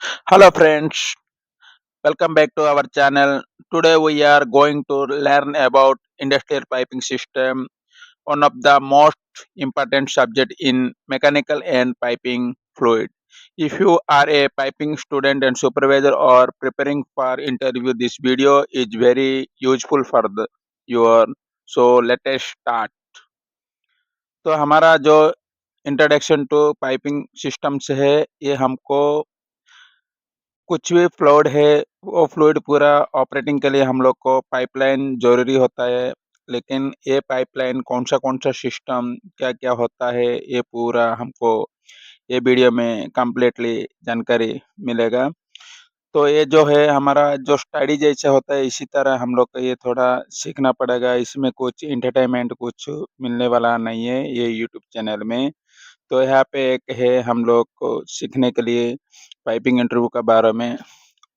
Hello friends, welcome back to our channel. Today we are going to learn about industrial piping system, one of the most important subject in mechanical and piping fluid. If you are a piping student and supervisor or preparing for interview, this video is very useful for your. So let us start. तो हमारा जो introduction to piping systems है, ये हमको कुछ भी fluid है, वो फ्लूइड पूरा ऑपरेटिंग के लिए हम लोग को पाइपलाइन ज़रूरी होता है। लेकिन ये पाइपलाइन कौन-सा सिस्टम, क्या-क्या होता है, ये पूरा हमको ये वीडियो में कंप्लीटली जानकारी मिलेगा। तो ये जो है हमारा जो स्टडी जैसा होता है, इसी तरह हम लोग को ये थोड़ा सीखना पड़ेगा। इसमें कुछ एंटरटेनमेंट कुछ मिलने वाला नहीं है ये यूट्यूब चैनल में। तो यहाँ पे एक है हम लोग को सीखने के लिए पाइपिंग इंटरव्यू के बारे में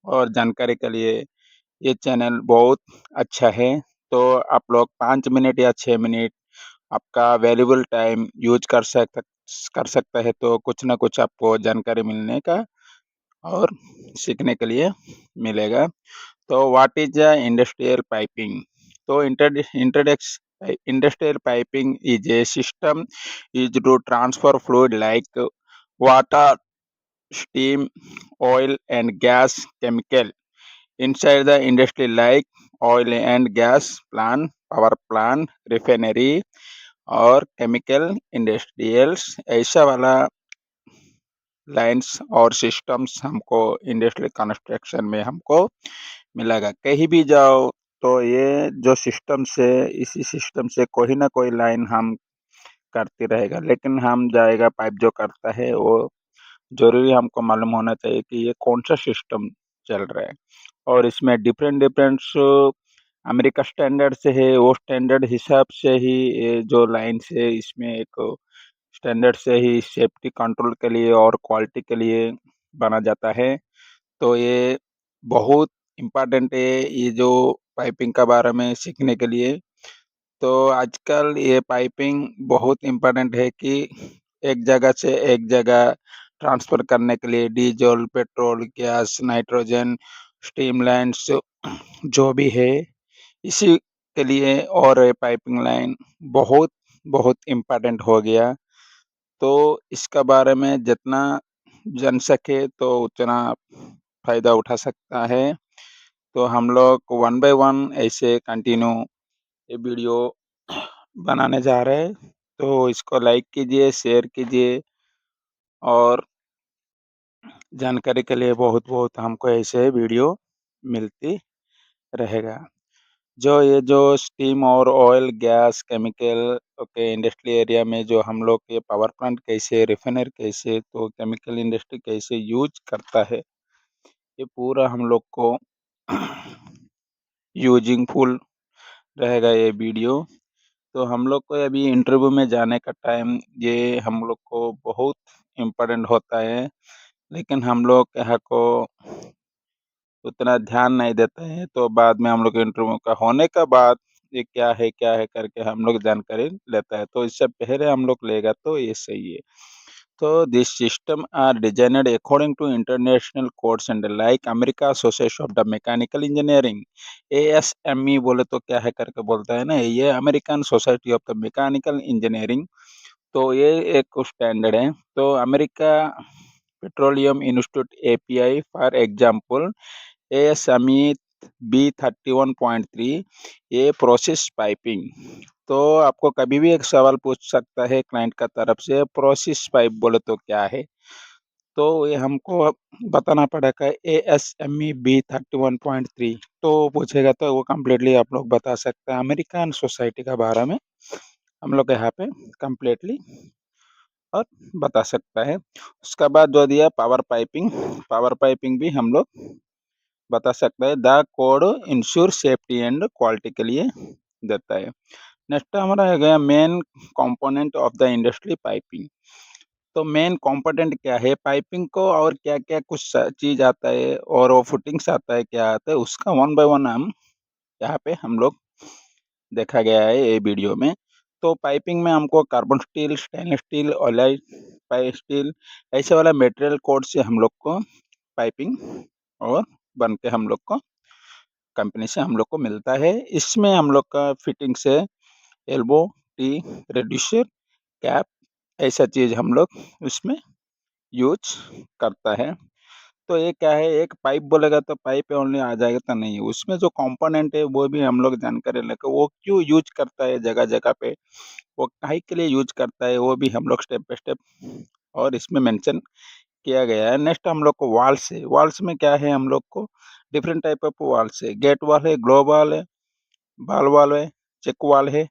और जानकारी के लिए ये चैनल बहुत अच्छा है। तो आप लोग 5 मिनट या 6 मिनट आपका वैल्यूएबल टाइम यूज़ कर सकता है, तो कुछ ना कुछ आपको जानकारी मिलने का और सीखने के लिए मिलेगा। तो what is the industrial piping? तो industrial piping is a system used to transfer fluid like water, steam, oil and gas chemical inside the industry like oil and gas plant, power plant, refinery और chemical industrials, ऐसा वाला lines और systems हमको industrial construction में हमको मिलेगा। कहीं भी जाओ तो ये जो सिस्टम्स है, इसी सिस्टम से कोई ना कोई लाइन हम करते रहेगा, लेकिन हम जाएगा पाइप जो करता है वो ज़रूरी हमको मालूम होना चाहिए कि ये कौन-सा सिस्टम चल रहा है। और इसमें डिफरेंट्स अमेरिका स्टैंडर्ड से है, वो स्टैंडर्ड हिसाब से ही ये जो लाइन्स है, इसमें एक स्टैंडर्ड से ही सेफ्टी कंट्रोल के लिए और क्वालिटी के लिए बना जाता है। तो ये बहुत इम्पोर्टेंट है, ये जो पाइपिंग के बारे में सीखने के लिए। तो आजकल ये पाइपिंग बहुत इम्पोर्टेंट है कि एक जगह से एक जगह ट्रांसफ़र करने के लिए diesel, petrol, gas, nitrogen, steam lines जो भी है, इसी के लिए और ये पाइपिंग लाइन बहुत, बहुत इम्पोर्टेंट हो गया। तो इसके बारे में जितना जान सके तो उतना फ़ायदा उठा सकता है। तो हम लोग वन बाय वन ऐसे कंटिन्यू ये वीडियो बनाने जा रहे हैं। तो इसको लाइक कीजिए, शेयर कीजिए और जानकारी के लिए बहुत-बहुत हमको ऐसे वीडियो मिलती रहेगा। जो स्टीम और oil, gas, chemical okay industry area में जो हम लोग के पावर प्लांट कैसे, रिफाइनरी कैसे, तो केमिकल इंडस्ट्री कैसे यूज़ करता है, ये पूरा हम लोग को यूजिंगफुल रहेगा ये वीडियो। तो हम लोग को अभी इंटरव्यू में जाने का टाइम ये हम लोग को बहुत इम्पोर्टेंट होता है, लेकिन हम लोग यहाँ को उतना ध्यान नहीं देते हैं, तो बाद में हम लोग इंटरव्यू का होने के बाद ये क्या है करके हम लोग जानकारी लेता है। तो इससे पहले हम लोग लेगा तो ये सही है। तो this system are designed according to international codes and like America association of the mechanical engineering, ASME बोले तो क्या है करके बोलता है ना, ये American society of the mechanical engineering. तो ये एक स्टैंडर्ड है। तो America petroleum institute API for example ASME B31.3, ये प्रोसेस पाइपिंग। तो आपको कभी भी एक सवाल पूछ सकता है क्लाइंट का तरफ से, प्रोसेस पाइप बोले तो क्या है? तो ये हमको बताना पड़ेगा एएसएमई B31.3। तो पूछेगा तो वो कंप्लीटली आप लोग बता सकते हैं। अमेरिकन सोसाइटी के बारे में हम लोग यहाँ पे कंप्लीटली और बता सकता है। उसके बाद जो दिया पावर पाइपिंग भी हम लोग बता सकता है। The code ensure safety and quality के लिए देता है। नेक्स्ट हमारा आ गया main component of the industry piping. तो मेन कंपोनेंट क्या है पाइपिंग को, और क्या-क्या कुछ चीज़ आता है और वो फिटिंग्स आता है, क्या आता है, उसका वन बाय वन हम यहाँ पे हम लोग देखा गया है ये वीडियो में। तो पाइपिंग में हमको कार्बन स्टील, स्टेनलेस स्टील, ऑयलाइट पाइप स्टील ऐसे वाला मटेरियल कोड से हम लोग को पाइपिंग और बन के हम लोग को कंपनी से हम लोग को मिलता है। इसमें हम लोग का फिटिंग से एल्बो, टी, रिड्यूसर, कैप ऐसा चीज़ हम लोग उसमें यूज करता है। तो ये क्या है, एक पाइप बोलेगा तो पाइप ओनली आ जाएगा तो नहीं, उसमें जो कंपोनेंट है वो भी हम लोग जानकारी लेकर वो क्यों यूज करता है जगह जगह पे, वो काहे के लिए यूज करता है, वो भी हम लोग स्टेप बाय स्टेप और इसमें मेंशन किया गया है। नेक्स्ट हम लोग को वाल्स है। वाल्स में क्या है, हम लोग को डिफरेंट टाइप ऑफ वाल्स है। गेट वाल है, ग्लो वाल है, बाल वाल है, चेक वाल है।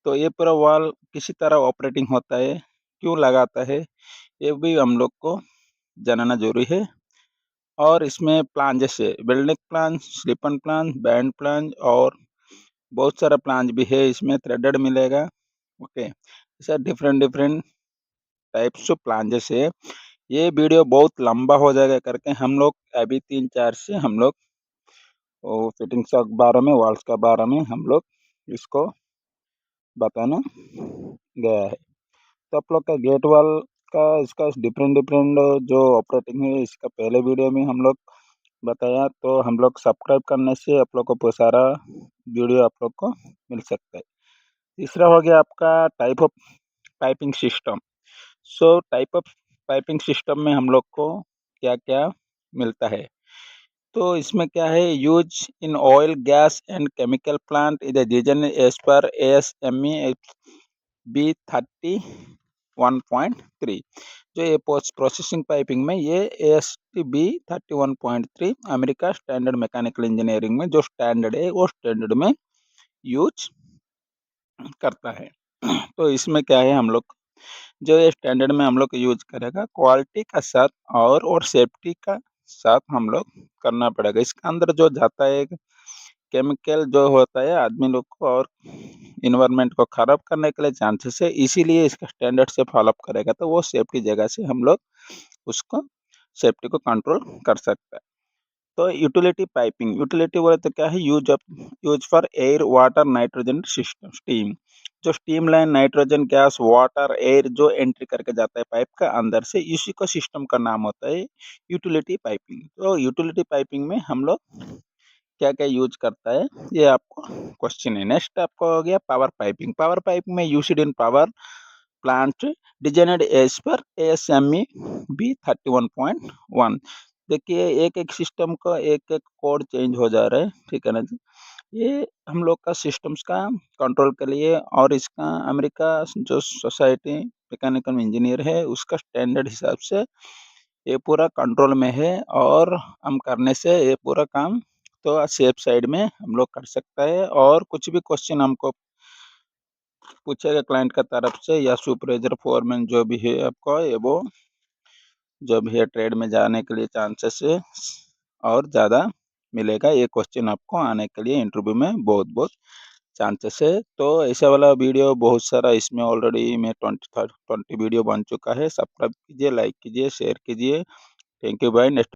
तो ये पूरा वाल किसी तरह ऑपरेटिंग होता है, क्यों लगाता है, ये भी हम लोग को जानना जरूरी है। और इसमें प्लान जैसे welding plan, slip on plan, band plan और बहुत सारा प्लान भी है। इसमें थ्रेडेड मिलेगा। ओके, ऐसा different different types of plan जैसे। ये वीडियो बहुत लंबा हो जाएगा करके हम लोग अभी 3-4 से हम लोग फिटिंग्स के बारे में, वाल्स के बारे में हम लोग इसको बताना गया है। तो आप लोग का गेट वाल का इसका डिफरेंट डिफरेंट जो ऑपरेटिंग है, इसका पहले वीडियो में हम लोग बताया। तो हम लोग सब्सक्राइब करने से आप लोग को बहुत सारा वीडियो आप लोग को मिल सकता है। तीसरा हो गया आपका type of piping system. So type of piping system में हम लोग को क्या क्या मिलता है। तो इसमें क्या है, use in oil, gas and chemical plant is design as per ASME B31.3। जो ये पोस्ट प्रोसेसिंग पाइपिंग में ये ASTE B31.3 America standard mechanical engineering में जो स्टैंडर्ड है वो स्टैंडर्ड में यूज करता है। तो इसमें क्या है, हम लोग जो ये स्टैंडर्ड में हम लोग यूज करेगा क्वालिटी का साथ और सेफ्टी का साथ हम लोग करना पड़ेगा। इसके अंदर जो जाता है केमिकल जो होता है आदमी लोग को और इन्वायरमेंट को खराब करने के लिए चांसेस है, इसीलिए इसका स्टैंडर्ड से फॉलोअप करेगा तो वो सेफ्टी जगह से हम लोग उसको सेफ्टी को कंट्रोल कर सकता है। तो यूटिलिटी पाइपिंग, यूटिलिटी बोले तो क्या है, use for air, water, nitrogen system, steam. जो steam line nitrogen gas, water, air जो एंट्री करके जाता है पाइप का अंदर से, इसी को सिस्टम का नाम होता है यूटिलिटी पाइपिंग। तो यूटिलिटी पाइपिंग में हम लोग क्या क्या यूज करता है, ये आपको क्वेश्चन है। नेक्स्ट आपको हो गया पावर पाइपिंग। पावर पाइपिंग में used in power plant designed as per ASME B31.1। देखिए एक एक सिस्टम का एक एक कोड चेंज हो जा रहा है, ठीक है ना जी। ये हम लोग का सिस्टम्स का कंट्रोल के लिए और इसका अमेरिका जो सोसाइटी मैकेनिकल इंजीनियर है उसका स्टैंडर्ड हिसाब से ये पूरा कंट्रोल में है और हम करने से ये पूरा काम तो सेफ साइड में हम लोग कर सकता है। और कुछ भी क्वेश्चन हमको पूछेगा क्लाइंट का तरफ से या सुपरवाइजर फोरमैन जो भी है आपको, ये वो जो भी है ट्रेड में जाने के लिए चांसेस है और ज़्यादा मिलेगा। ये क्वेश्चन आपको आने के लिए इंटरव्यू में बहुत बहुत चांसेस है। तो ऐसा वाला वीडियो बहुत सारा इसमें ऑलरेडी में 20 वीडियो बन चुका है। सब्सक्राइब कीजिए, लाइक कीजिए, शेयर कीजिए। Thank you bye. नेक्स्ट